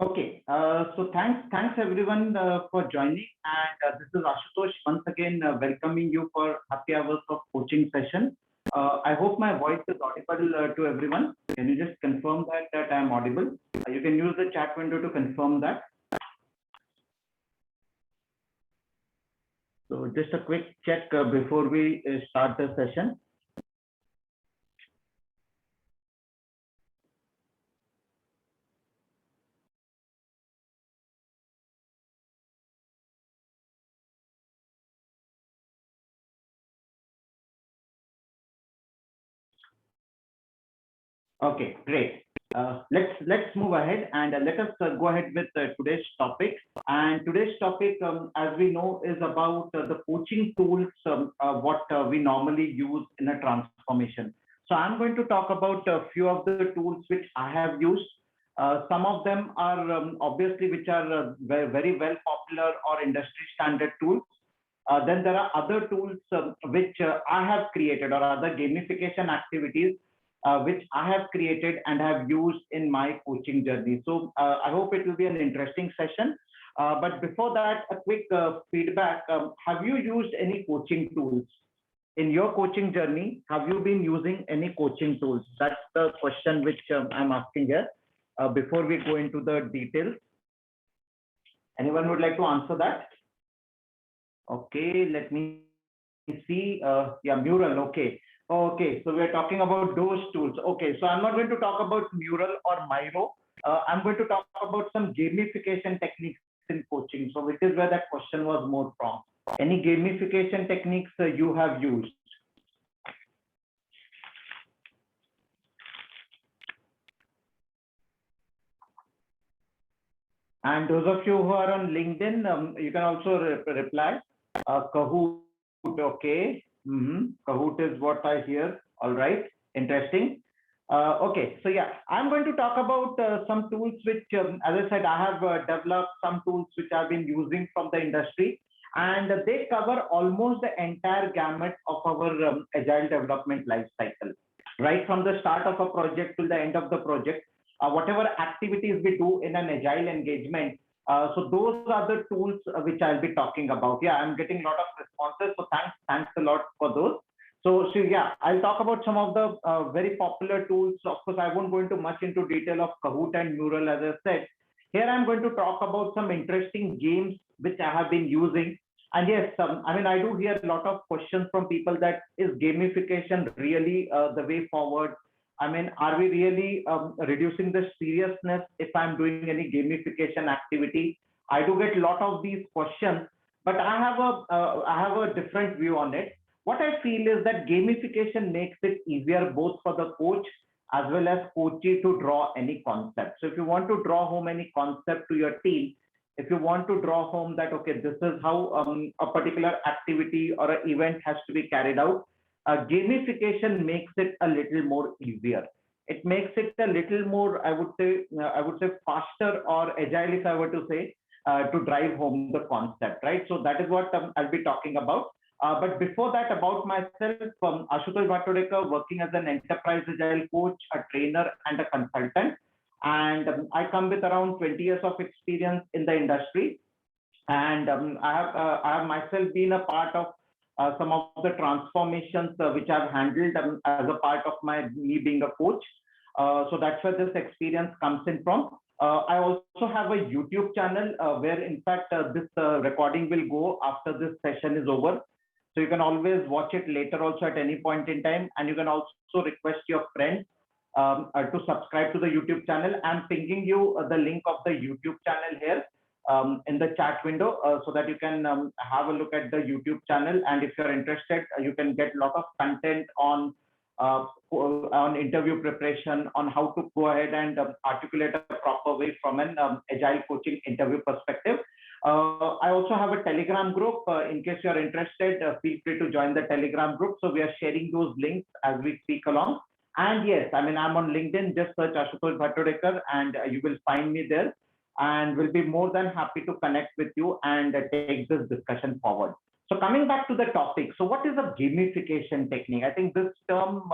Okay, so thanks everyone for joining, and this is Ashutosh once again welcoming you for happy hours of coaching session. I hope my voice is audible to everyone. Can you just confirm that I am audible? You can use the chat window to confirm that. So just a quick check before we start the session. Okay, great. Let's move ahead and let us go ahead with today's topic. And today's topic, as we know, is about the coaching tools what we normally use in a transformation. So I'm going to talk about a few of the tools which I have used. Some of them are obviously which are very well popular or industry standard tools. Then there are other tools which I have created or other gamification activities which I have created and have used in my coaching journey. So I hope it will be an interesting session. But before that, a quick feedback. Have you used any coaching tools? In your coaching journey, have you been using any coaching tools? That's the question which I'm asking here. Before we go into the details, anyone would like to answer that? Okay, let me see. Yeah, Mural. Okay. Okay, so we're talking about those tools. Okay, so I'm not going to talk about Mural or Miro. I'm going to talk about some gamification techniques in coaching. So, which is where that question was more from. Any gamification techniques you have used? And those of you who are on LinkedIn, you can also reply. Kahoot, okay. Kahoot is what I hear. All right, interesting. Okay, so yeah, I'm going to talk about some tools which, as I said, I have developed some tools which I've been using from the industry, and they cover almost the entire gamut of our agile development life cycle, right from the start of a project till the end of the project. Whatever activities we do in an agile engagement. So those are the tools which I'll be talking about. Yeah, I'm getting a lot of responses. So thanks a lot for those. So yeah, I'll talk about some of the very popular tools. Of course, I won't go into much into detail of Kahoot and Mural, as I said. Here I'm going to talk about some interesting games which I have been using. And yes, I mean, I do hear a lot of questions from people that is gamification really the way forward? I mean, are we really reducing the seriousness if I'm doing any gamification activity? I do get a lot of these questions, but I have a different view on it. What I feel is that gamification makes it easier both for the coach as well as coachee to draw any concept. So if you want to draw home any concept to your team, if you want to draw home that, okay, this is how a particular activity or an event has to be carried out, gamification makes it a little more easier. It makes it a little more, I would say faster or agile, if I were to say, to drive home the concept, right? So that is what I'll be talking about. But before that, about myself, Ashutosh Bhatodekar, working as an enterprise agile coach, a trainer, and a consultant. And I come with around 20 years of experience in the industry. And I have myself been a part of some of the transformations which I've handled as a part of me being a coach. So that's where this experience comes in from. I also have a YouTube channel where, in fact, this recording will go after this session is over. So you can always watch it later also at any point in time. And you can also request your friends to subscribe to the YouTube channel. I'm pinging you the link of the YouTube channel here in the chat window so that you can have a look at the YouTube channel. And if you're interested, you can get a lot of content on interview preparation, on how to go ahead and articulate a proper way from an agile coaching interview perspective. I also have a Telegram group. In case you're interested, feel free to join the Telegram group. So we are sharing those links as we speak along. And yes, I mean, I'm on LinkedIn. Just search Ashutosh Bhatodekar and you will find me there. And we'll be more than happy to connect with you and take this discussion forward. So coming back to the topic, so what is a gamification technique? I think this term,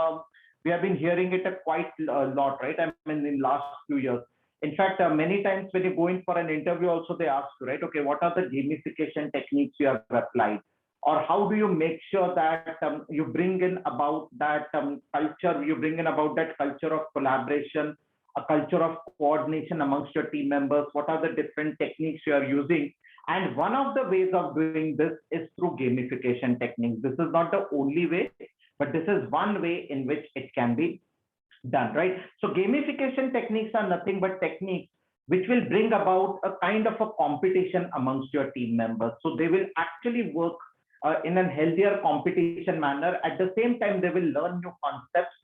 we have been hearing it quite a lot, right? I mean, in last few years. In fact, many times when you go in for an interview, also they ask you, right? Okay, what are the gamification techniques you have applied? Or how do you make sure that you bring in about that culture, you bring in about that culture of collaboration, a culture of coordination amongst your team members? What are the different techniques you are using? And one of the ways of doing this is through gamification techniques. This is not the only way, but this is one way in which it can be done, right? So gamification techniques are nothing but techniques which will bring about a kind of a competition amongst your team members. So they will actually work in a healthier competition manner. At the same time, they will learn new concepts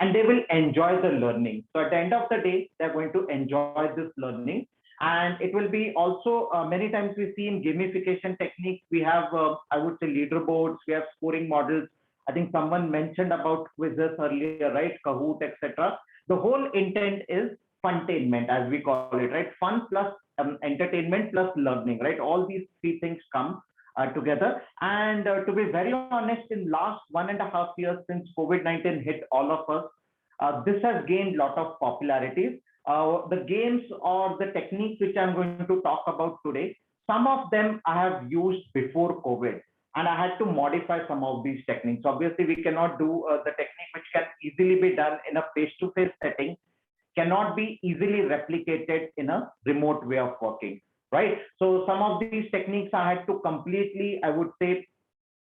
and they will enjoy the learning. So at the end of the day, they're going to enjoy this learning. And it will be also many times we see in gamification techniques, we have, I would say, leaderboards, we have scoring models. I think someone mentioned about quizzes earlier, right? Kahoot, etc. The whole intent is funtainment, as we call it, right? Fun plus entertainment plus learning, right? All these three things come together. And to be very honest, in last 1.5 years since COVID-19 hit all of us, this has gained a lot of popularity. The games or the techniques which I'm going to talk about today, some of them I have used before COVID, and I had to modify some of these techniques. Obviously, we cannot do the technique which can easily be done in a face-to-face setting, cannot be easily replicated in a remote way of working, right? So some of these techniques I had to completely, I would say,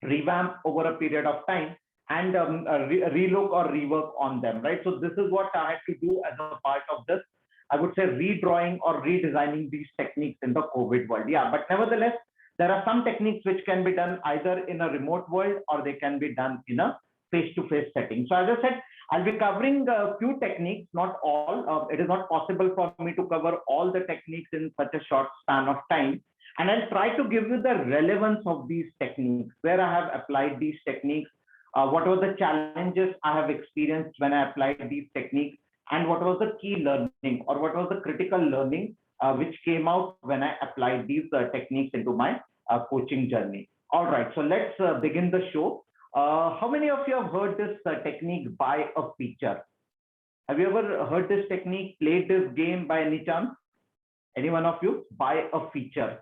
revamp over a period of time and relook or rework on them, right? So this is what I had to do as a part of this, I would say, redrawing or redesigning these techniques in the COVID world. Yeah, but nevertheless, there are some techniques which can be done either in a remote world or they can be done in a face-to-face setting. So as I said, I'll be covering a few techniques, not all. It is not possible for me to cover all the techniques in such a short span of time. And I'll try to give you the relevance of these techniques, where I have applied these techniques, what were the challenges I have experienced when I applied these techniques, and what was the key learning or what was the critical learning which came out when I applied these techniques into my coaching journey. All right, so let's begin the show. How many of you have heard this technique, buy a feature? Have you ever heard this technique, played this game by any chance? Any one of you? Buy a feature.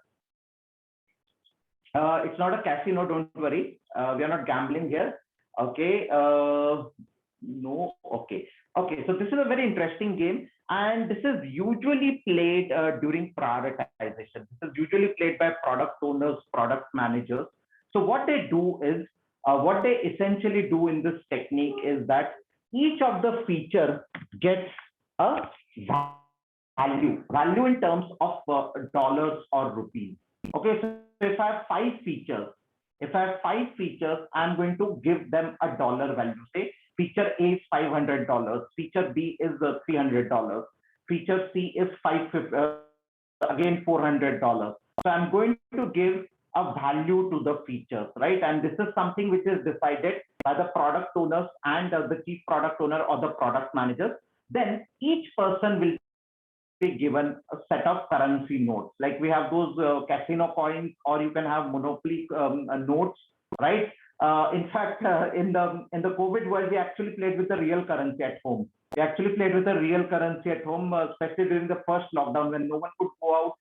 It's not a casino, don't worry. We are not gambling here. Okay. No. Okay. Okay. So this is a very interesting game, and this is usually played during prioritization. This is usually played by product owners, product managers. So what they do is, what they essentially do in this technique is that each of the feature gets a value in terms of dollars or rupees. Okay, so if I have five features, I'm going to give them a dollar value. Say feature A is $500, feature B is $300, feature C is again $400. So I'm going to give a value to the features, right? And this is something which is decided by the product owners and the chief product owner or the product managers. Then each person will be given a set of currency notes. Like we have those casino coins, or you can have monopoly notes, right? In fact, in the COVID world, we actually played with the real currency at home. We actually played with the real currency at home, especially during the first lockdown when no one could go out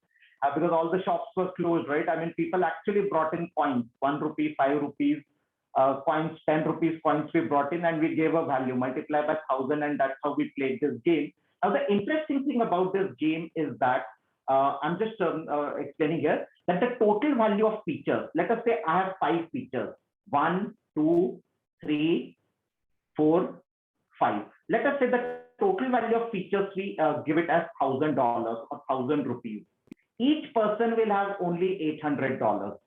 because all the shops were closed, right? I mean, people actually brought in coins, 1 rupee, 5 rupees, coins, 10 rupees coins we brought in, and we gave a value, multiply by 1,000, and that's how we played this game. Now, the interesting thing about this game is that I'm just explaining here that the total value of features, let us say I have 5 features, 1, 2, 3, 4, 5. Let us say the total value of features, we give it as $1,000 or 1,000 rupees. Each person will have only $800.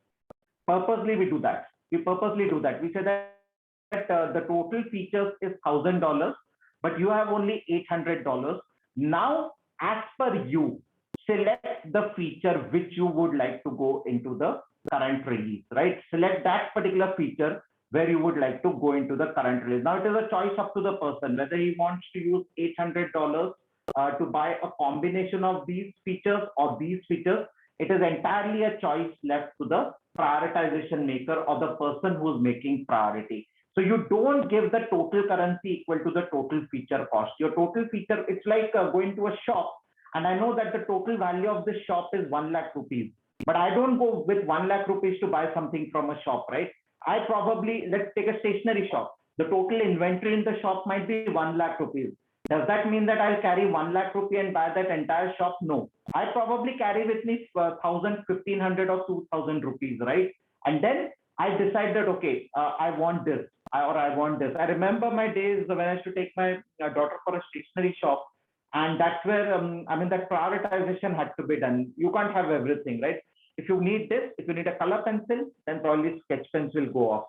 Purposely we do that. We purposely do that. We say that the total features is $1,000, but you have only $800. Now, as per you, select the feature which you would like to go into the current release, right? Select that particular feature where you would like to go into the current release. Now, it is a choice up to the person whether he wants to use $800 to buy a combination of these features or these features. It is entirely a choice left to the prioritization maker or the person who's making priority. So you don't give the total currency equal to the total feature cost. Your total feature, it's like going to a shop and I know that the total value of this shop is 1 lakh rupees. But I don't go with 1 lakh rupees to buy something from a shop, right? I probably, let's take a stationery shop. The total inventory in the shop might be 1 lakh rupees. Does that mean that I'll carry 1 lakh rupee and buy that entire shop? No. I probably carry with me 1,000, 1,500 or 2,000 rupees, right? And then I decide that, okay, I want this or I want this. I remember my days when I used to take my daughter for a stationery shop, and that's where, I mean, that prioritization had to be done. You can't have everything, right? If you need this, if you need a color pencil, then probably sketch pens will go off.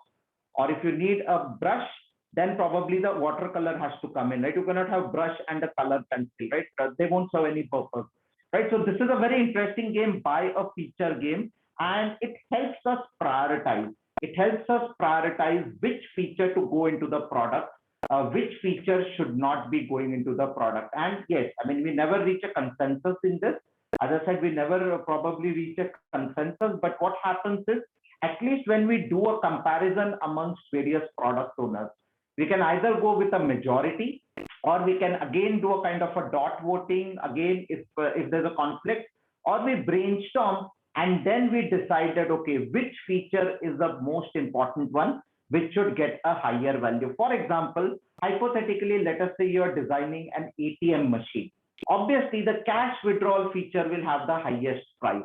Or if you need a brush, then probably the watercolor has to come in, right? You cannot have brush and a color pencil, right? They won't serve any purpose, right? So this is a very interesting game, buy a feature game, and it helps us prioritize. It helps us prioritize which feature to go into the product, which feature should not be going into the product. And yes, I mean, we never reach a consensus in this. As I said, we never probably reach a consensus, but what happens is, at least when we do a comparison amongst various product owners, we can either go with a majority, or we can again do a kind of a dot voting again if there's a conflict, or we brainstorm and then we decide that, okay, which feature is the most important one, which should get a higher value. For example, hypothetically, let us say you're designing an ATM machine. Obviously, the cash withdrawal feature will have the highest price.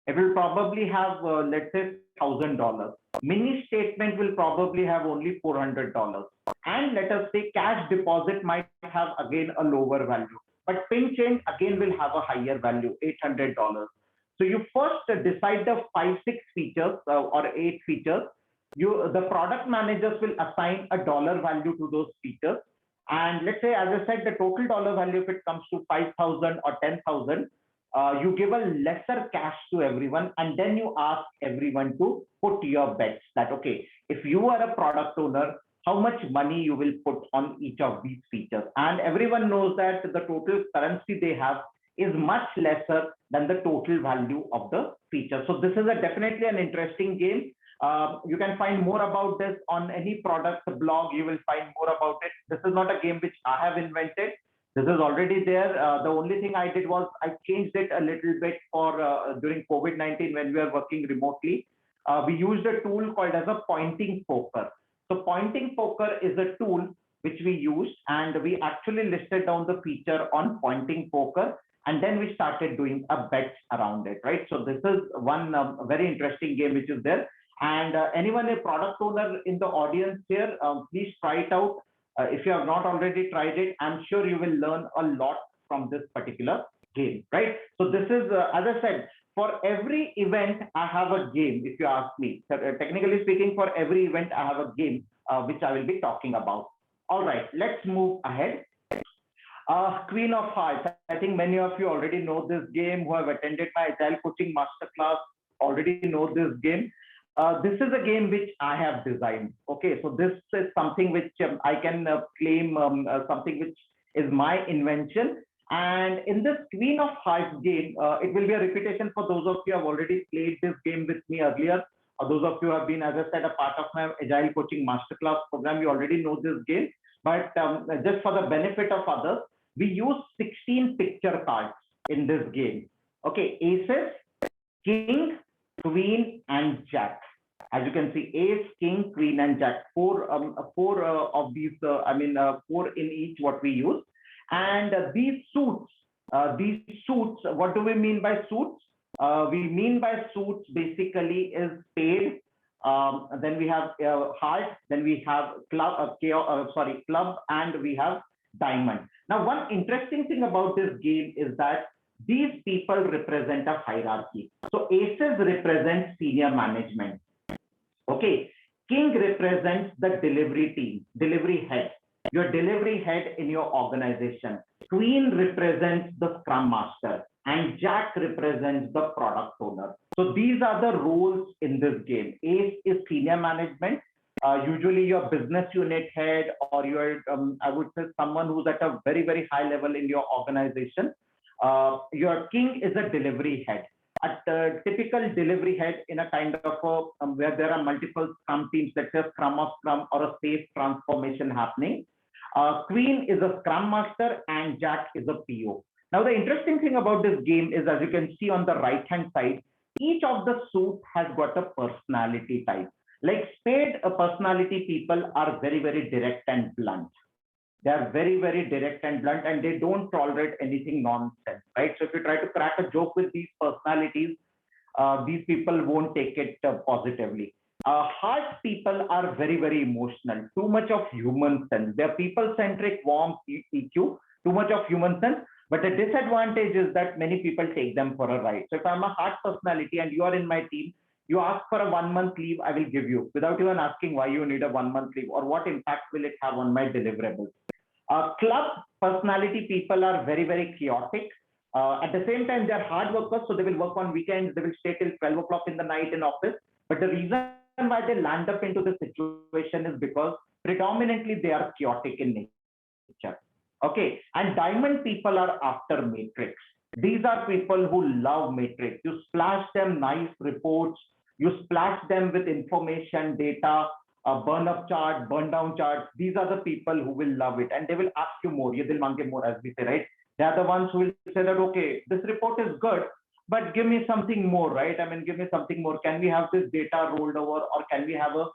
It will probably have, let's say, $1,000. Mini statement will probably have only $400. And let us say cash deposit might have again a lower value. But pin change again will have a higher value, $800. So you first decide the 5, 6 features or 8 features. The product managers will assign a dollar value to those features. And let's say, as I said, the total dollar value, if it comes to 5,000 or 10,000, you give a lesser cash to everyone, and then you ask everyone to put your bets that, okay, if you are a product owner, how much money you will put on each of these features. And everyone knows that the total currency they have is much lesser than the total value of the feature. So this is definitely an interesting game. You can find more about this on any product blog. You will find more about it. This is not a game which I have invented. This is already there. The only thing I did was I changed it a little bit for during COVID-19 when we are working remotely. We used a tool called as a pointing poker. So pointing poker is a tool which we used, and we actually listed down the feature on pointing poker, and then we started doing a bet around it, right? So this is one very interesting game which is there. And anyone, a product owner in the audience here, please try it out. If you have not already tried it, I'm sure you will learn a lot from this particular game, right? So this is, as I said, for every event, I have a game, if you ask me. So, technically speaking, for every event, I have a game which I will be talking about. All right, let's move ahead. Queen of Hearts. I think many of you already know this game, who have attended my Agile Coaching Masterclass already know this game. This is a game which I have designed. Okay, so this is something which I can claim something which is my invention. And in this Queen of Hearts game, it will be a repetition for those of you who have already played this game with me earlier, or those of you who have been, as I said, a part of my Agile Coaching Masterclass program. You already know this game, but just for the benefit of others, we use 16 picture cards in this game. Okay, aces, king, queen, and jack. As you can see, ace, king, queen, and jack. Four of these. 4 in each. What we use, and these suits. What do we mean by suits? We mean by suits basically is spade. Then we have heart. Then we have club. Club, and we have diamond. Now, one interesting thing about this game is that these people represent a hierarchy. So aces represent senior management. Okay, king represents the delivery team, delivery head, your delivery head in your organization. Queen represents the scrum master, and jack represents the product owner. So these are the roles in this game. Ace is senior management, usually your business unit head, or your, I would say, someone who's at a very, very high level in your organization. Your king is a delivery head. A typical delivery head in a kind of where there are multiple scrum teams, let's say scrum of scrum or a safe transformation happening. Queen is a scrum master and jack is a PO. Now, the interesting thing about this game is, as you can see on the right hand side, each of the suit has got a personality type. Like spade personality people are very, very direct and blunt. They are very, very direct and blunt, and they don't tolerate anything nonsense, right? So if you try to crack a joke with these personalities, these people won't take it positively. Heart people are very, very emotional, too much of human sense. They're people centric, warm EQ, too much of human sense. But the disadvantage is that many people take them for a ride. So if I'm a heart personality and you are in my team, you ask for a 1 month leave, I will give you without even asking why you need a 1 month leave or what impact will it have on my deliverables. Club personality people are very, very chaotic. At the same time, they're hard workers, so they will work on weekends. They will stay till 12 o'clock in the night in office. But the reason why they land up into this situation is because predominantly they are chaotic in nature. Okay, and diamond people are after matrix. These are people who love matrix. You splash them nice reports, you splash them with information, data, burn up chart, burn down charts. These are the people who will love it and they will ask you more. Ye dil mange more, as we say, right? They are the ones who will say that, okay, this report is good, but give me something more, right? I mean, give me something more. Can we have this data rolled over, or can we have a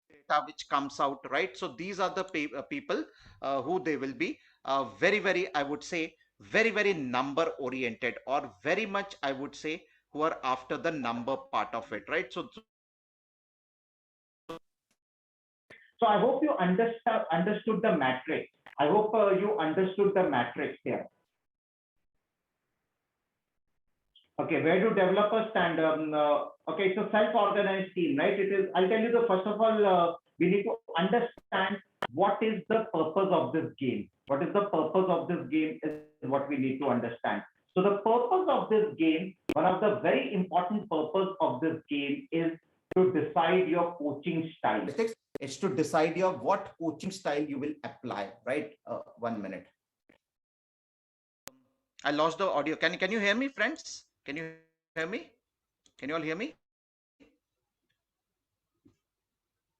data which comes out, right? So these are the people who they will be very, very, I would say, very, very number oriented, or very much, I would say, who are after the number part of it, right? So So I hope you understood the matrix. I hope you understood the matrix here. Okay, where do developers stand? Okay, it's a self-organized team, right? It is. I'll tell you the first of all, we need to understand what is the purpose of this game. What is the purpose of this game is what we need to understand. So the purpose of this game, one of the very important purpose of this game is to decide your coaching style. It's to decide your what coaching style you will apply, right? 1 minute. I lost the audio. Can you hear me, friends? Can you hear me? Can you all hear me?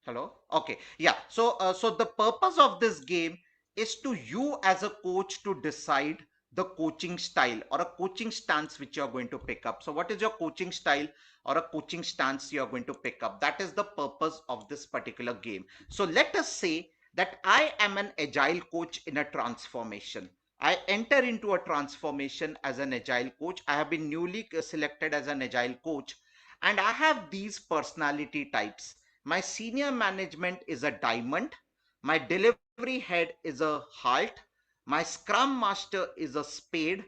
Hello. Okay. Yeah. So the purpose of this game is to you as a coach to decide the coaching style or a coaching stance which you're going to pick up. So what is your coaching style or a coaching stance you're going to pick up? That is the purpose of this particular game. So let us say that I am an agile coach in a transformation. I enter into a transformation as an agile coach. I have been newly selected as an agile coach, and I have these personality types. My senior management is a diamond. My delivery head is a heart. My scrum master is a spade.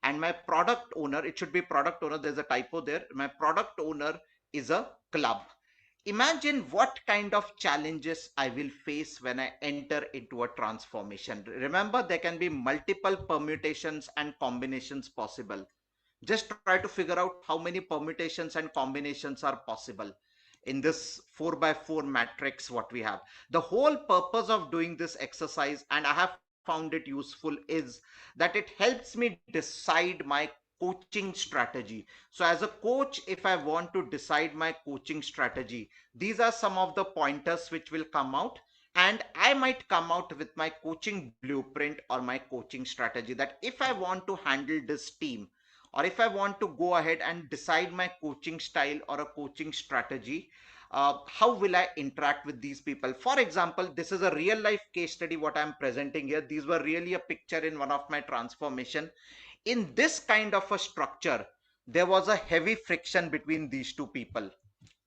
And my product owner, it should be product owner, there's a typo there. My product owner is a club. Imagine what kind of challenges I will face when I enter into a transformation. Remember, there can be multiple permutations and combinations possible. Just try to figure out how many permutations and combinations are possible in this 4x4 matrix what we have. The whole purpose of doing this exercise, and I have found it useful, is that it helps me decide my coaching strategy. So as a coach, if I want to decide my coaching strategy, these are some of the pointers which will come out, and I might come out with my coaching blueprint or my coaching strategy, that if I want to handle this team, or if I want to go ahead and decide my coaching style or a coaching strategy, how will I interact with these people? For example, this is a real life case study what I'm presenting here. These were really a picture in one of my transformation. In this kind of a structure, there was a heavy friction between these two people.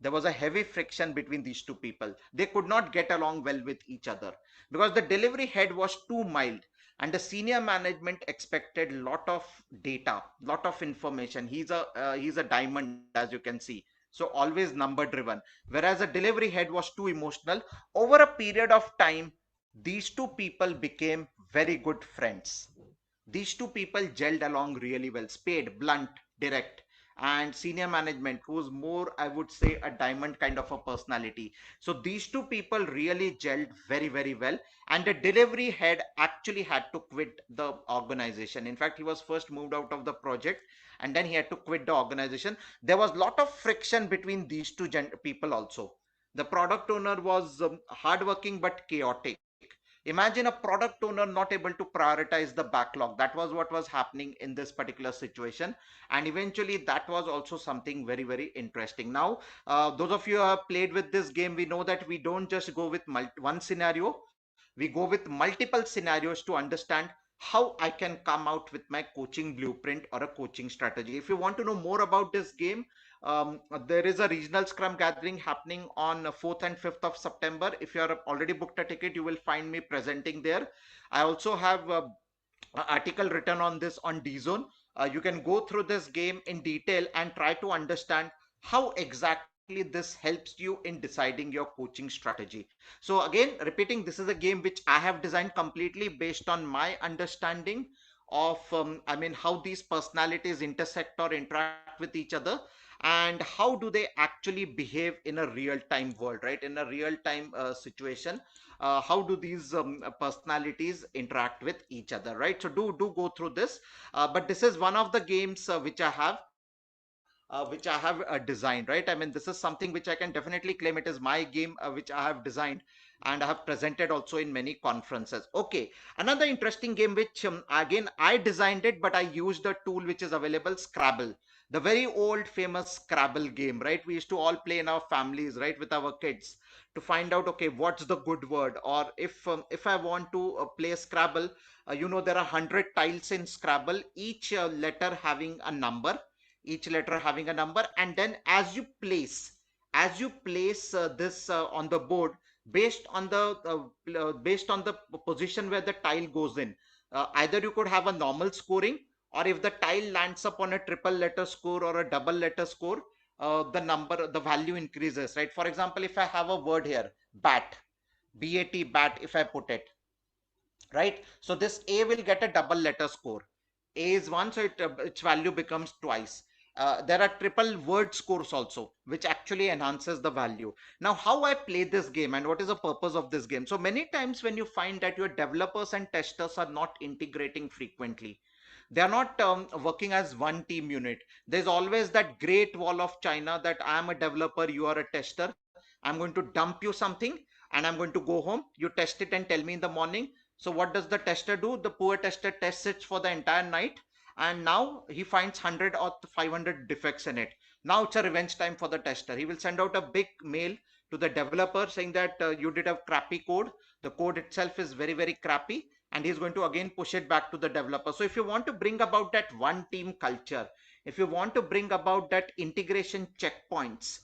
There was a heavy friction between these two people. They could not get along well with each other because the delivery head was too mild, and the senior management expected lot of data, lot of information. He's a diamond, as you can see, so always number driven, whereas the delivery head was too emotional. Over a period of time, these two people became very good friends. These two people gelled along really well. Spade, blunt, direct, and senior management, who's more, I would say, a diamond kind of a personality. So these two people really gelled very, very well. And the delivery head actually had to quit the organization. In fact, he was first moved out of the project, and then he had to quit the organization. There was a lot of friction between these two people also. The product owner was hardworking but chaotic. Imagine a product owner not able to prioritize the backlog. That was what was happening in this particular situation. And eventually that was also something very, very interesting. Now, those of you who have played with this game, we know that we don't just go with one scenario. We go with multiple scenarios to understand how I can come out with my coaching blueprint or a coaching strategy. If you want to know more about this game, there is a regional scrum gathering happening on 4th and 5th of September. If you are already booked a ticket, you will find me presenting there. I also have an article written on this on DZone. You can go through this game in detail and try to understand how exactly this helps you in deciding your coaching strategy. So again, repeating, this is a game which I have designed completely based on my understanding of how these personalities intersect or interact with each other, and how do they actually behave in a real time world, right? In a real time situation, how do these personalities interact with each other, right? So do go through this. But this is one of the games which I have designed, right? I mean, this is something which I can definitely claim it is my game which I have designed, and I have presented also in many conferences. Okay, another interesting game which again I designed it, but I used a tool which is available, Scrabble. The very old famous Scrabble game, right? We used to all play in our families, right, with our kids, to find out, okay, what's the good word. Or if I want to play Scrabble, there are 100 tiles in Scrabble, each letter having a number, and then as you place this on the board, based on the position where the tile goes in, either you could have a normal scoring, or if the tile lands up on a triple letter score or a double letter score, the value increases, right? For example, if I have a word here, bat, bat, if I put it, right? So this A will get a double letter score. A is 1, so its value becomes twice. There are triple word scores also, which actually enhances the value. Now, how I play this game and what is the purpose of this game? So many times when you find that your developers and testers are not integrating frequently, they are not working as one team unit. There's always that great wall of China that I am a developer, you are a tester. I'm going to dump you something and I'm going to go home. You test it and tell me in the morning. So what does the tester do? The poor tester tests it for the entire night, and now he finds 100 or 500 defects in it. Now it's a revenge time for the tester. He will send out a big mail to the developer saying that you did a crappy code. The code itself is very, very crappy, and he's going to again push it back to the developer. So if you want to bring about that one team culture, if you want to bring about that integration checkpoints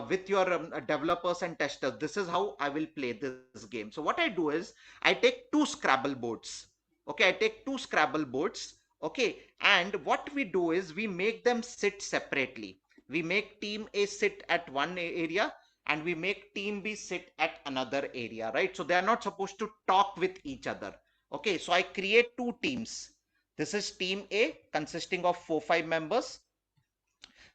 with your developers and testers, this is how I will play this game. So what I do is I take two Scrabble boards. Okay, I take two Scrabble boards. Okay, and what we do is we make them sit separately. We make team A sit at one area and we make team B sit at another area, right? So they are not supposed to talk with each other. Okay, so I create two teams. This is team A consisting of 4-5 members.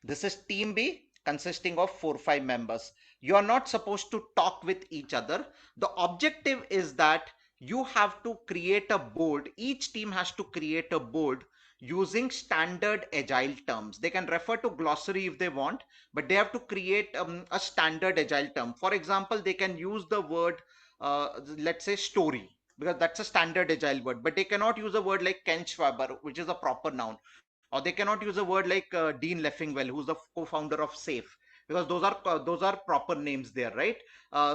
This is team B consisting of 4-5 members. You are not supposed to talk with each other. The objective is that you have to create a board. Each team has to create a board using standard agile terms. They can refer to glossary if they want, but they have to create a standard agile term. For example, they can use the word, let's say, story, because that's a standard agile word, but they cannot use a word like Ken Schwaber, which is a proper noun, or they cannot use a word like Dean Leffingwell, who's the co-founder of SAFe, because those are proper names there, right?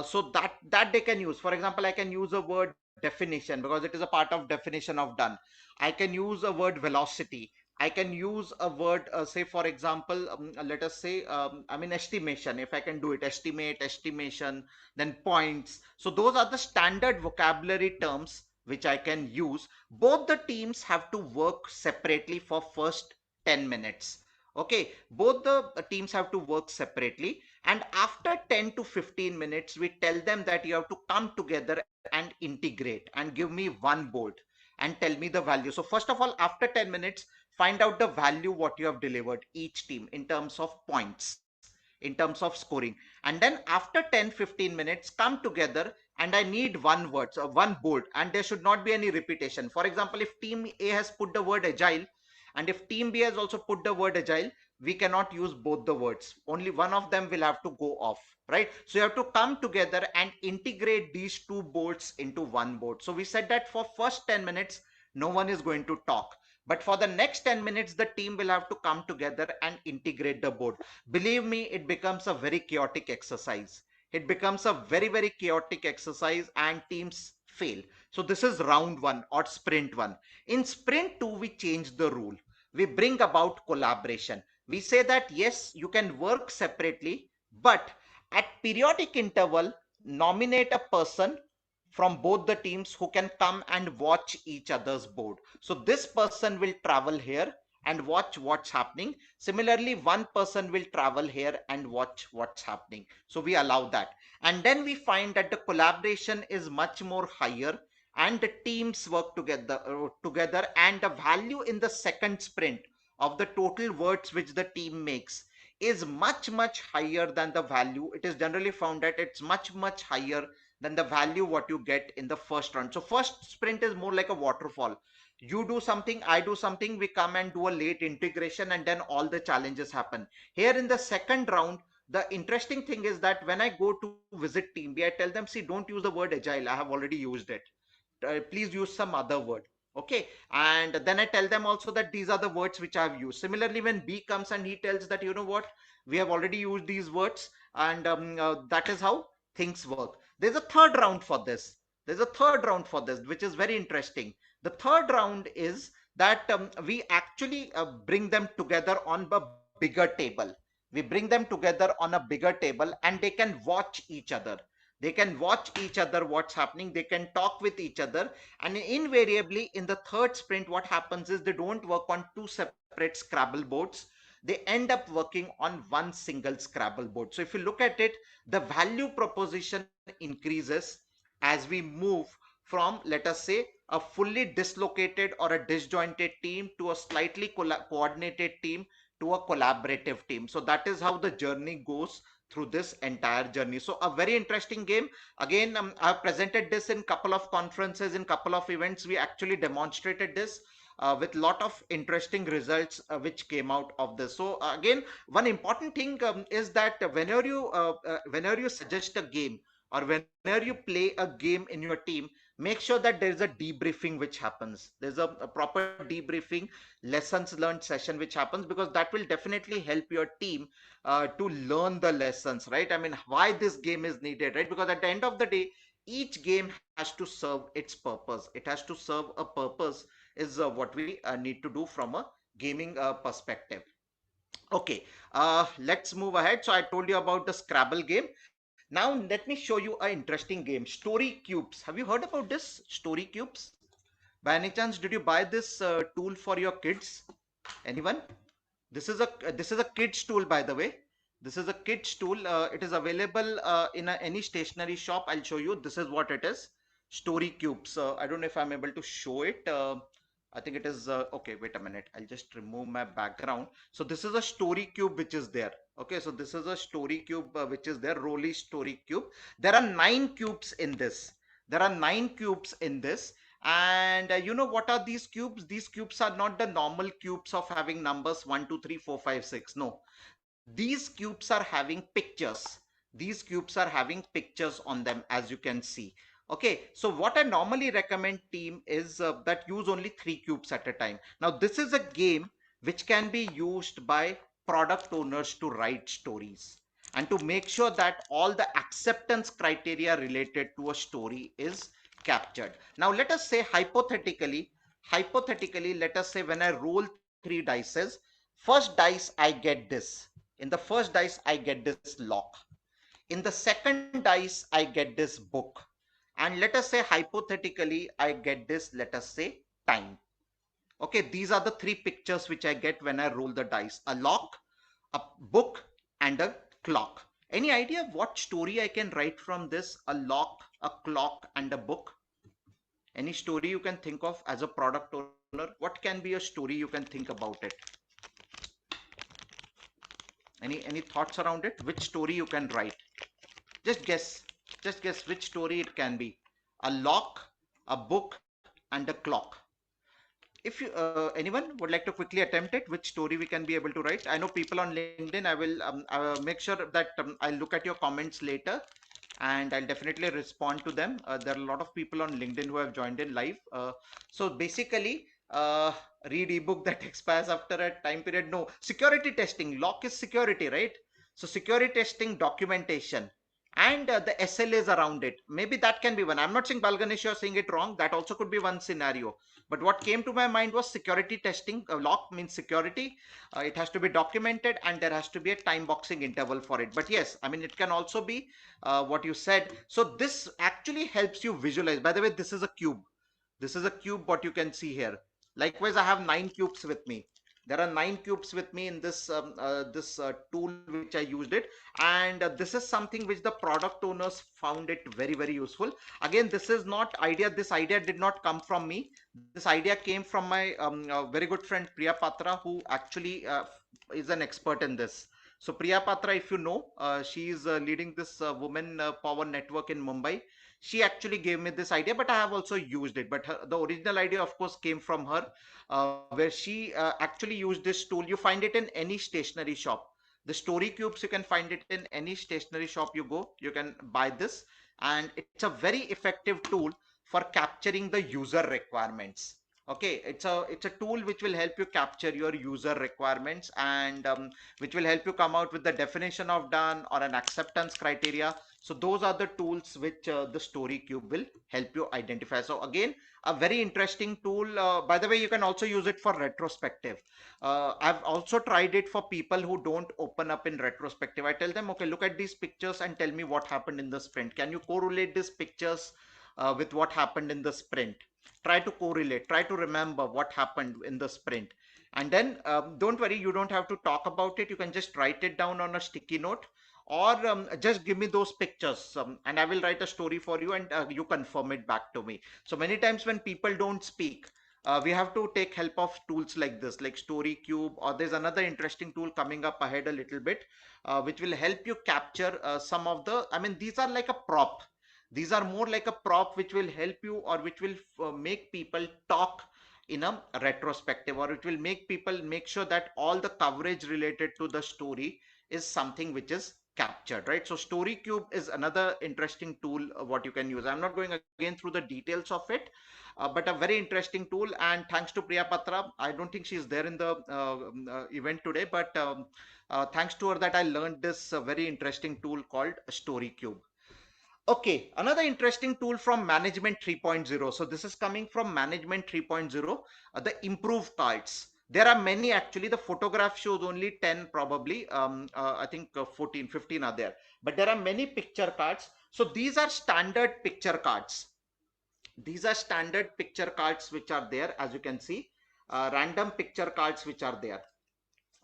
So that they can use. For example, I can use a word definition because it is a part of definition of done. I can use a word velocity. I can use a word, say for example, let us say, estimation. If I can do it, estimate, estimation, then points. So those are the standard vocabulary terms which I can use. Both the teams have to work separately for first 10 minutes. Okay, both the teams have to work separately, and after 10 to 15 minutes we tell them that you have to come together and integrate and give me one board and tell me the value. So first of all, after 10 minutes, find out the value what you have delivered each team in terms of points, in terms of scoring. And then after 10-15 minutes, come together, and I need one word, so one board, and there should not be any repetition. For example, if team A has put the word agile and if team B has also put the word agile, we cannot use both the words. Only one of them will have to go off, right? So you have to come together and integrate these two boards into one board. So we said that for first 10 minutes, no one is going to talk. But for the next 10 minutes, the team will have to come together and integrate the board. Believe me, it becomes a very chaotic exercise. It becomes a very, very chaotic exercise and teams fail. So this is round one or sprint one. In sprint two, we change the rule. We bring about collaboration. We say that yes, you can work separately, but at periodic interval, nominate a person from both the teams who can come and watch each other's board. So this person will travel here and watch what's happening. Similarly, one person will travel here and watch what's happening. So we allow that. And then we find that the collaboration is much more higher and the teams work together and the value in the second sprint of the total words which the team makes is much higher than the value. It is generally found that it's much higher than the value what you get in the first run. So first sprint is more like a waterfall. You do something, I do something, we come and do a late integration, and then all the challenges happen. Here in the second round, the interesting thing is that when I go to visit team B, I tell them, see, don't use the word agile, I have already used it. Please use some other word. Okay, and then I tell them also that these are the words which I've used. Similarly, when B comes and he tells that, you know what, we have already used these words, and that is how things work. There's a third round for this. There's a third round for this, which is very interesting. The third round is that we actually bring them together on a bigger table. We bring them together on a bigger table and they can watch each other. They can watch each other what's happening. They can talk with each other. And invariably in the third sprint, what happens is they don't work on two separate Scrabble boards. They end up working on one single Scrabble board. So if you look at it, the value proposition increases as we move from, let us say, a fully dislocated or a disjointed team to a slightly coordinated team to a collaborative team. So that is how the journey goes through this entire journey. So a very interesting game. Again, I've presented this in couple of conferences, in couple of events. We actually demonstrated this with lot of interesting results which came out of this. So again, one important thing is that whenever you suggest a game or whenever you play a game in your team, make sure that there is a debriefing which happens. There's a proper debriefing, lessons learned session which happens, because that will definitely help your team to learn the lessons, right? I mean, why this game is needed, right? Because at the end of the day, each game has to serve its purpose. It has to serve a purpose is what we need to do from a gaming perspective. Okay, let's move ahead. So I told you about the Scrabble game. Now let me show you an interesting game, Story Cubes. Have you heard about this, Story Cubes? By any chance, did you buy this tool for your kids? Anyone? This is a kids tool, by the way. This is a kids tool. It is available in any stationery shop. I'll show you. This is what it is. Story Cubes. I don't know if I'm able to show it. I think it is okay. Wait a minute. I'll just remove my background. So this is a story cube which is there. Okay, so this is a story cube which is there. Rolly story cube. There are 9 cubes in this. There are 9 cubes in this. And you know what are these cubes? These cubes are not the normal cubes of having numbers 1, 2, 3, 4, 5, 6. No, these cubes are having pictures. These cubes are having pictures on them, as you can see. Okay, so what I normally recommend team is that use only 3 cubes at a time. Now this is a game which can be used by product owners to write stories and to make sure that all the acceptance criteria related to a story is captured. Now let us say hypothetically, let us say when I roll 3 dices, first dice I get this. In the first dice I get this lock. In the second dice I get this book. And let us say hypothetically I get this, let us say, time. Okay, these are the 3 pictures which I get when I roll the dice: a lock, a book, and a clock. Any idea what story I can write from this? A lock, a clock, and a book. Any story you can think of as a product owner? What can be a story you can think about it? Any thoughts around it? Which story you can write? Just guess. Just guess which story it can be. A lock, a book, and a clock. if you anyone would like to quickly attempt it, which story we can be able to write. I know people on LinkedIn. I will make sure that I'll look at your comments later, and I'll definitely respond to them. There are a lot of people on LinkedIn who have joined in live. So basically, read ebook that expires after a time period. No, security testing. Lock is security, right? So security testing documentation and the SLAs around it. Maybe that can be one. I'm not saying Balganesh, you're saying it wrong. That also could be one scenario. But what came to my mind was security testing. Lock means security. It has to be documented and there has to be a time boxing interval for it. But yes, I mean, it can also be what you said. So this actually helps you visualize. By the way, this is a cube. This is a cube, what you can see here. Likewise, I have 9 cubes with me. There are 9 cubes with me in this tool which I used it, and this is something which the product owners found it very, very useful. Again, this is not idea. This idea did not come from me. This idea came from my very good friend Priya Patra, who actually is an expert in this. So Priya Patra, if you know, she is leading this women power network in Mumbai. She actually gave me this idea, but I have also used it. But the original idea, of course, came from her, where she actually used this tool. You find it in any stationery shop. The story cubes, you can find it in any stationery shop you go. You can buy this, and it's a very effective tool for capturing the user requirements. Okay, it's a tool which will help you capture your user requirements, and which will help you come out with the definition of done or an acceptance criteria. So those are the tools which the story cube will help you identify. So again, a very interesting tool. By the way, you can also use it for retrospective. I've also tried it for people who don't open up in retrospective. I tell them, okay, look at these pictures and tell me what happened in the sprint. Can you correlate these pictures with what happened in the sprint? Try to correlate, try to remember what happened in the sprint. And then don't worry, you don't have to talk about it. You can just write it down on a sticky note, or just give me those pictures, and I will write a story for you, and you confirm it back to me. So many times when people don't speak, we have to take help of tools like this, like story cube, or there's another interesting tool coming up ahead a little bit, which will help you capture some of the, I mean, these are like a prop. These are more like a prop which will help you, or which will make people talk in a retrospective, or it will make people make sure that all the coverage related to the story is something which is captured, right? So story cube is another interesting tool what you can use. I'm not going again through the details of it, but a very interesting tool. And thanks to Priya Patra, I don't think she's there in the event today, but thanks to her that I learned this very interesting tool called story cube. Okay, another interesting tool from Management 3.0. So this is coming from Management 3.0, the improved cards. There are many actually. The photograph shows only 10 probably. I think 14, 15 are there. But there are many picture cards. So these are standard picture cards. These are standard picture cards which are there, as you can see. Random picture cards which are there.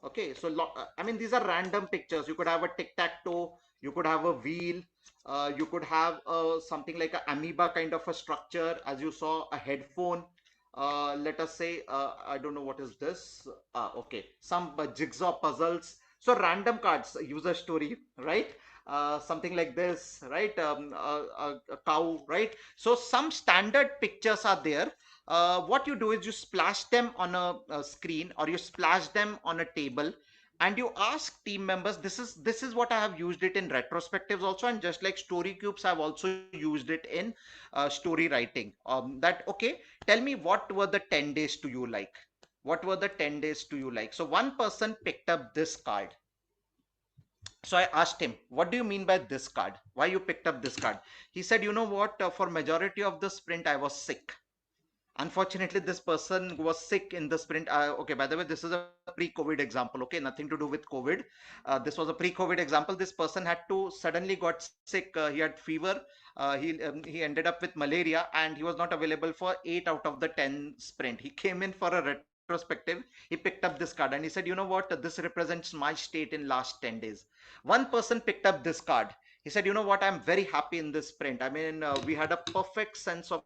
Okay, so I mean, these are random pictures. You could have a tic-tac-toe, you could have a wheel, you could have something like an amoeba kind of a structure, as you saw, a headphone. Let us say, I don't know what is this. Okay, some jigsaw puzzles. So random cards, user story, right? Something like this, right? A cow, right? So some standard pictures are there. What you do is you splash them on a screen, or you splash them on a table, and you ask team members. This is what I have used it in retrospectives also, and just like story cubes, I've also used it in story writing. That okay, tell me, what were the 10 days to you like? What were the 10 days to you like? So one person picked up this card. So I asked him, what do you mean by this card? Why you picked up this card? He said, you know what, for majority of the sprint I was sick. Unfortunately, this person was sick in the sprint. Okay, by the way, this is a pre-COVID example. Okay, nothing to do with COVID. This was a pre-COVID example. This person had to suddenly got sick. He had fever. He ended up with malaria, and he was not available for 8 out of the 10 sprint. He came in for a retrospective. He picked up this card and he said, you know what, this represents my state in last 10 days. One person picked up this card. He said, you know what, I'm very happy in this sprint. I mean, we had a perfect sense of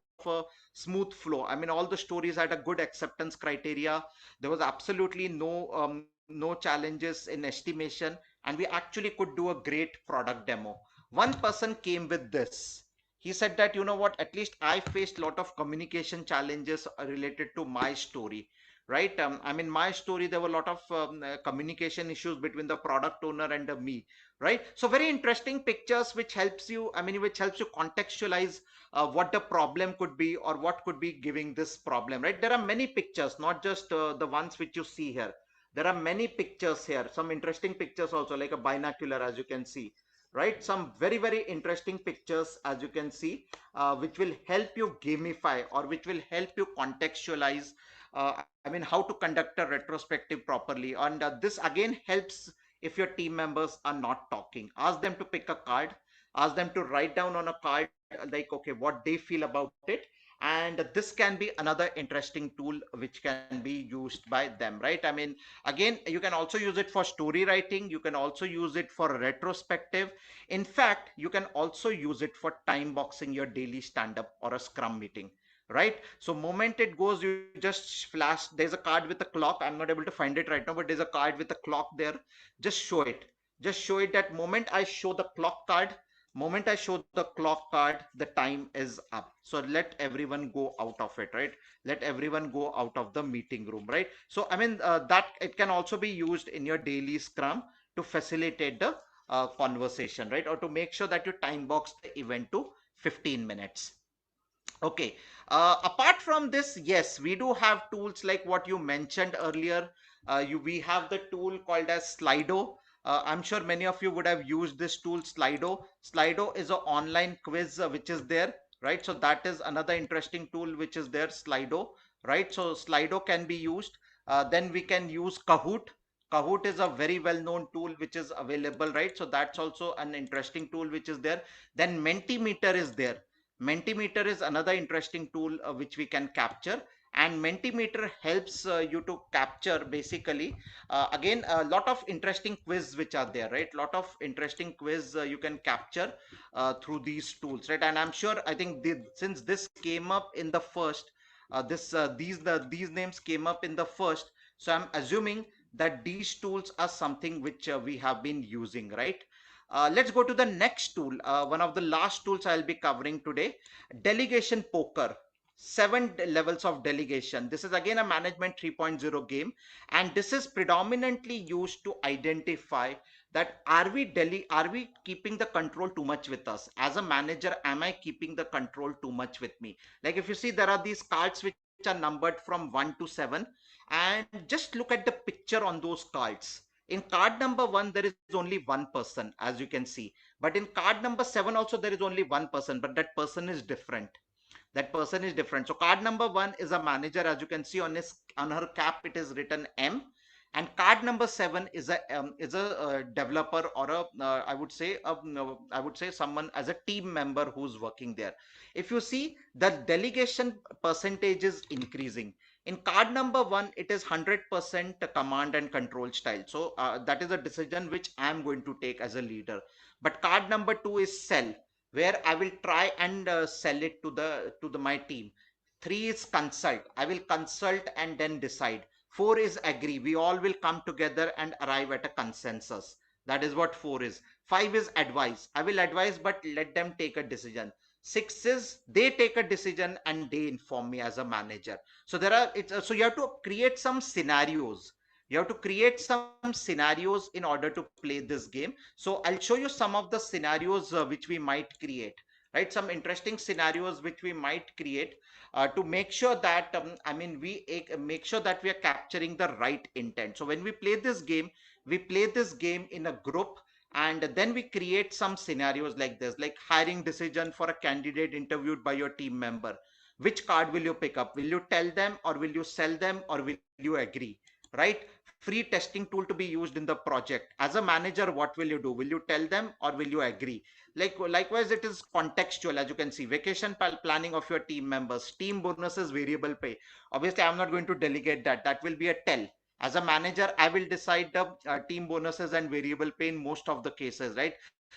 smooth flow. I mean, all the stories had a good acceptance criteria. There was absolutely no challenges in estimation, and we actually could do a great product demo. One person came with this. he said that, you know what, at least I faced a lot of communication challenges related to my story, right? I mean, my story, there were a lot of communication issues between the product owner and me, right? So very interesting pictures, which helps you, I mean, which helps you contextualize what the problem could be or what could be giving this problem, right? There are many pictures, not just the ones which you see here. There are many pictures here, some interesting pictures also, like a binocular, as you can see, right? Some very, very interesting pictures, as you can see, which will help you gamify or which will help you contextualize, I mean, how to conduct a retrospective properly. And this again helps if your team members are not talking. Ask them to pick a card, ask them to write down on a card, like, okay, what they feel about it. And this can be another interesting tool which can be used by them, right? I mean, again, you can also use it for story writing, you can also use it for retrospective. In fact, you can also use it for time boxing your daily stand-up or a scrum meeting, right? So moment it goes, you just flash, there's a card with a clock, I'm not able to find it right now, but there's a card with a clock there. Just show it, just show it that moment I show the clock card, moment I show the clock card, the time is up. So let everyone go out of it, right? Let everyone go out of the meeting room, right? So I mean, that it can also be used in your daily scrum to facilitate the conversation, right? Or to make sure that you time box the event to 15 minutes. Okay. Apart from this, yes, we do have tools like what you mentioned earlier. We have the tool called as Slido. I'm sure many of you would have used this tool, Slido. Slido is an online quiz which is there, right? So that is another interesting tool which is there, Slido, right? So Slido can be used. Then we can use Kahoot. Kahoot is a very well-known tool which is available, right? So that's also an interesting tool which is there. Then Mentimeter is there. Mentimeter is another interesting tool which we can capture, and Mentimeter helps you to capture basically again a lot of interesting quiz which are there, right? Lot of interesting quiz you can capture through these tools, right? And I'm sure, I think since this came up in the first, these names came up in the first, so I'm assuming that these tools are something which we have been using, right? Let's go to the next tool. One of the last tools I'll be covering today, delegation poker. 7 levels of delegation. This is again a management 3.0 game, and this is predominantly used to identify that are we keeping the control too much with us as a manager? Am I keeping the control too much with me? Like if you see, there are these cards which are numbered from 1 to 7, and just look at the picture on those cards. In card number 1, there is only one person, as you can see. But in card number 7 also, there is only one person, but that person is different. That person is different. So card number 1 is a manager. As you can see on her cap, it is written M. And card number 7 is a developer, or I would say someone as a team member who's working there. If you see, the delegation percentage is increasing. In card number 1, it is 100% command and control style. So that is a decision which I am going to take as a leader. But card number 2 is sell, where I will try and sell it to the my team. 3 is consult. I will consult and then decide. 4 is agree. We all will come together and arrive at a consensus. That is what 4 is. 5 is advise. I will advise, but let them take a decision. 6 is they take a decision and they inform me as a manager. So there are so you have to create some scenarios. You have to create some scenarios in order to play this game. So I'll show you some of the scenarios which we might create, right? Some interesting scenarios which we might create to make sure that I mean, we make sure that we are capturing the right intent. So when we play this game, we play this game in a group, and then we create some scenarios like this, like hiring decision for a candidate interviewed by your team member. Which card will you pick up? Will you tell them, or will you sell them, or will you agree, right? Free testing tool to be used in the project. As a manager, what will you do? Will you tell them, or will you agree? Likewise, it is contextual. As you can see, vacation planning of your team members, team bonuses, variable pay. Obviously, I'm not going to delegate that. That will be a tell. As a manager, I will decide the team bonuses and variable pay in most of the cases, right?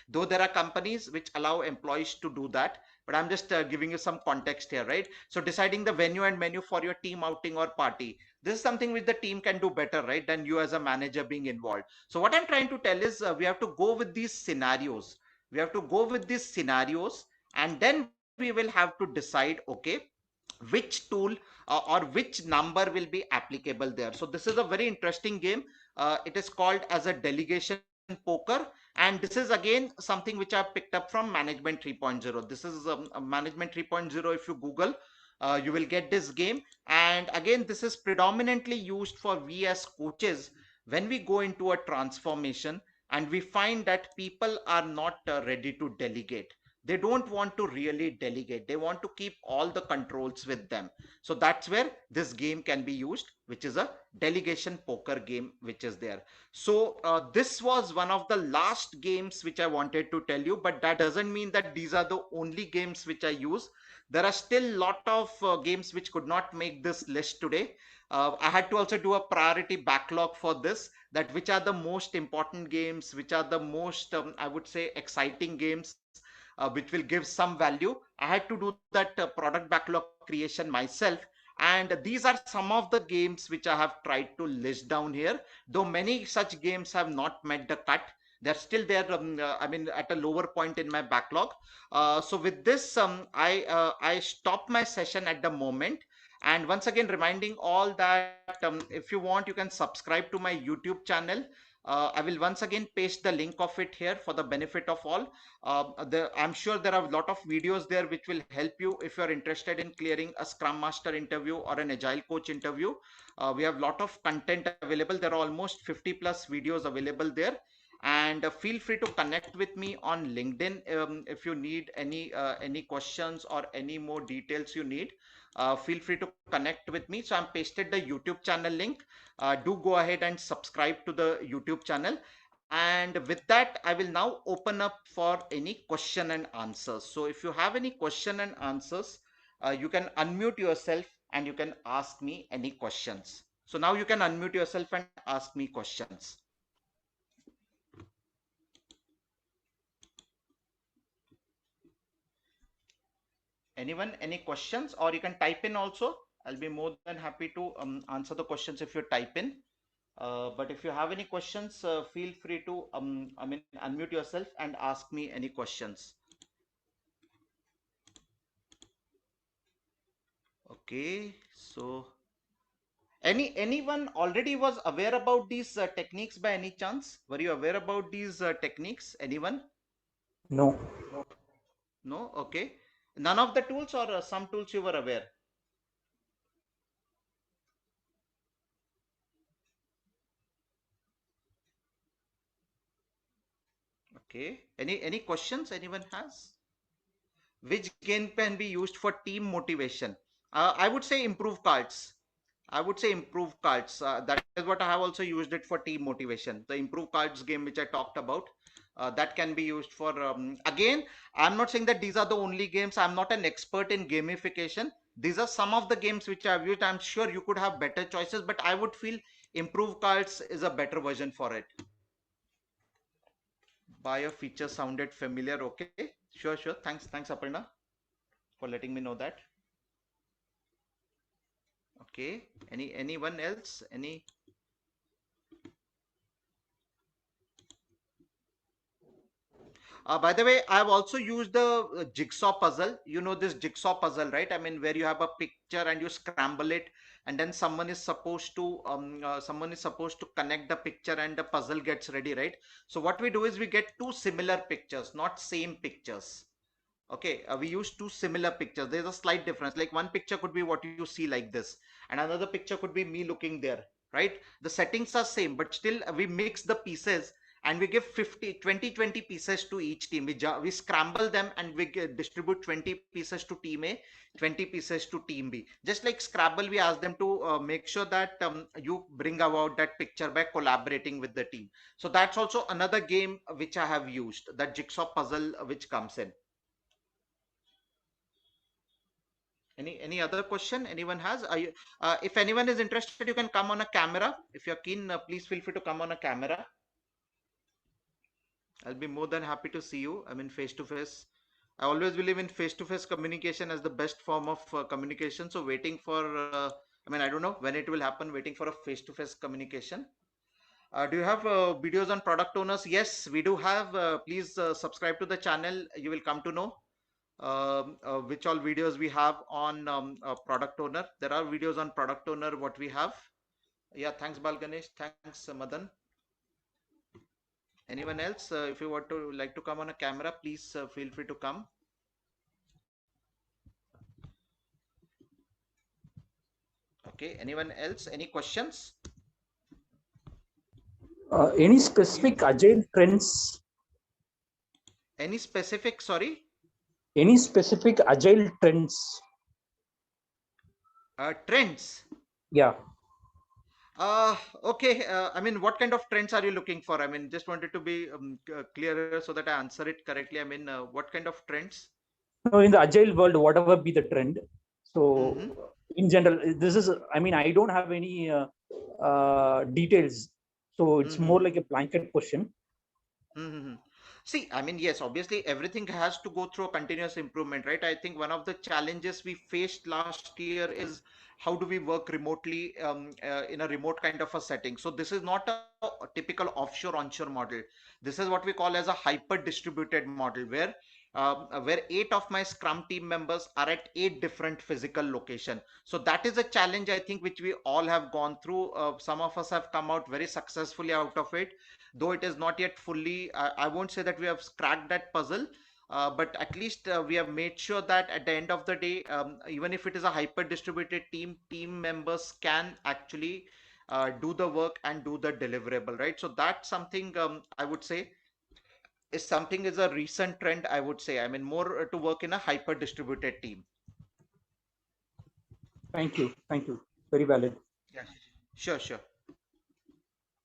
Though there are companies which allow employees to do that, but I'm just giving you some context here, right? So deciding the venue and menu for your team outing or party, this is something which the team can do better, right, than you as a manager being involved. So what I'm trying to tell is we have to go with these scenarios. We have to go with these scenarios, and then we will have to decide, okay, which tool or which number will be applicable there. So this is a very interesting game. It is called as a delegation poker, and this is again something which I picked up from Management 3.0. This is a Management 3.0. If you Google, you will get this game. And again, this is predominantly used for we as coaches when we go into a transformation and we find that people are not ready to delegate. They don't want to really delegate. They want to keep all the controls with them. So that's where this game can be used, which is a delegation poker game, which is there. So this was one of the last games which I wanted to tell you, but that doesn't mean that these are the only games which I use. There are still a lot of games which could not make this list today. I had to also do a priority backlog for this, that which are the most important games, which are the most, I would say, exciting games, which will give some value. I had to do that product backlog creation myself. And these are some of the games which I have tried to list down here, though many such games have not met the cut. They're still there, I mean, at a lower point in my backlog. So with this, I stop my session at the moment. And once again, reminding all that if you want, you can subscribe to my YouTube channel. I will once again paste the link of it here for the benefit of all. I'm sure there are a lot of videos there which will help you if you're interested in clearing a Scrum Master interview or an Agile Coach interview. We have a lot of content available. There are almost 50 plus videos available there. And feel free to connect with me on LinkedIn if you need any questions or any more details you need. Feel free to connect with me. So I'm pasted the YouTube channel link. Do go ahead and subscribe to the YouTube channel. And with that, I will now open up for any question and answers. So if you have any question and answers, you can unmute yourself and you can ask me any questions. So now you can unmute yourself and ask me questions. Anyone, any questions? Or you can type in also. I'll be more than happy to answer the questions if you type in. But if you have any questions, feel free to unmute yourself and ask me any questions. Okay, so anyone already was aware about these techniques by any chance? Were you aware about these techniques? Anyone? No. No? Okay. None of the tools, or some tools you were aware? Okay. Any questions anyone has? Which game can be used for team motivation? I would say improve cards. I would say improve cards. That is what I have also used it for team motivation. The improve cards game which I talked about, that can be used for. Again, I'm not saying that these are the only games. I'm not an expert in gamification. These are some of the games which I've used. I'm sure you could have better choices, but I would feel improve cards is a better version for it. Bio feature sounded familiar. Okay, sure. Thanks, Aparna, for letting me know that. Okay, anyone else? Any? By the way, I've also used the jigsaw puzzle. You know this jigsaw puzzle, right? I mean, where you have a picture and you scramble it, and then someone is supposed to connect the picture, and the puzzle gets ready, right? So what we do is we get two similar pictures, not same pictures. Okay, we use two similar pictures. There's a slight difference. Like one picture could be what you see like this, and another picture could be me looking there, right? The settings are same, but still we mix the pieces and we give 20 pieces to each team. We scramble them and we distribute 20 pieces to team A, 20 pieces to team B. Just like Scrabble, we ask them to make sure that you bring about that picture by collaborating with the team. So that's also another game which I have used, that jigsaw puzzle which comes in. Any other question anyone has? If anyone is interested, you can come on a camera. If you're keen, please feel free to come on a camera. I'll be more than happy to see you. I mean, face to face. I always believe in face to face communication as the best form of communication. So waiting for, I mean, I don't know when it will happen, waiting for a face to face communication. Do you have videos on product owners? Yes, we do have. Please subscribe to the channel. You will come to know. which all videos we have on product owner. There are videos on product owner what we have. Yeah, thanks Balganesh, thanks Madan. Anyone else, if you want to like to come on a camera, please feel free to come. Okay, anyone else, any questions? Any specific agile trends? Any specific, sorry? Any specific agile trends? Trends? Yeah. Okay. I mean, what kind of trends are you looking for? I mean, just wanted to be clearer so that I answer it correctly. I mean, what kind of trends? No, in the agile world, whatever be the trend. So, Mhm. in general, this is. I mean, I don't have any details. So it's more like a blanket question. Mm-hmm. See, I mean, yes, obviously everything has to go through a continuous improvement, right? I think one of the challenges we faced last year is how do we work remotely in a remote kind of a setting. So this is not a typical offshore onshore model. This is what we call as a hyper distributed model where 8 of my Scrum team members are at 8 different physical location. So that is a challenge I think which we all have gone through. Some of us have come out very successfully out of it, though it is not yet fully, I won't say that we have cracked that puzzle, but at least we have made sure that at the end of the day, even if it is a hyper distributed team members can actually do the work and do the deliverable, right? So that's something I would say is a recent trend, I would say. I mean, more to work in a hyper distributed team. Thank you. Thank you. Very valid. Yeah, sure.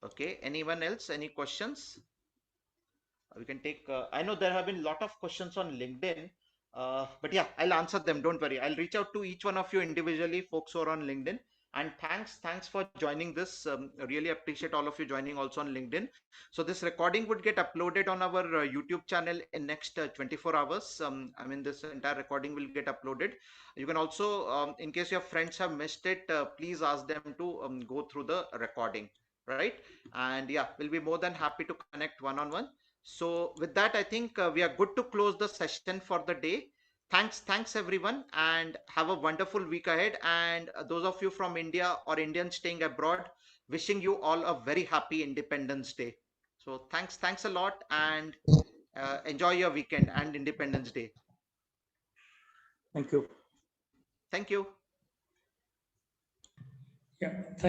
Okay, anyone else, any questions? We can take, I know there have been a lot of questions on LinkedIn, but yeah, I'll answer them, don't worry. I'll reach out to each one of you individually, folks who are on LinkedIn. And thanks for joining this. I really appreciate all of you joining also on LinkedIn. So this recording would get uploaded on our YouTube channel in next 24 hours. I mean, this entire recording will get uploaded. You can also, in case your friends have missed it, please ask them to go through the recording, right? And yeah, we'll be more than happy to connect one-on-one. So with that, I think we are good to close the session for the day. Thanks everyone, and have a wonderful week ahead. And those of you from India or Indians staying abroad, wishing you all a very happy Independence Day. So thanks a lot, and enjoy your weekend and Independence Day. Thank you. Thank you. Yeah. Thank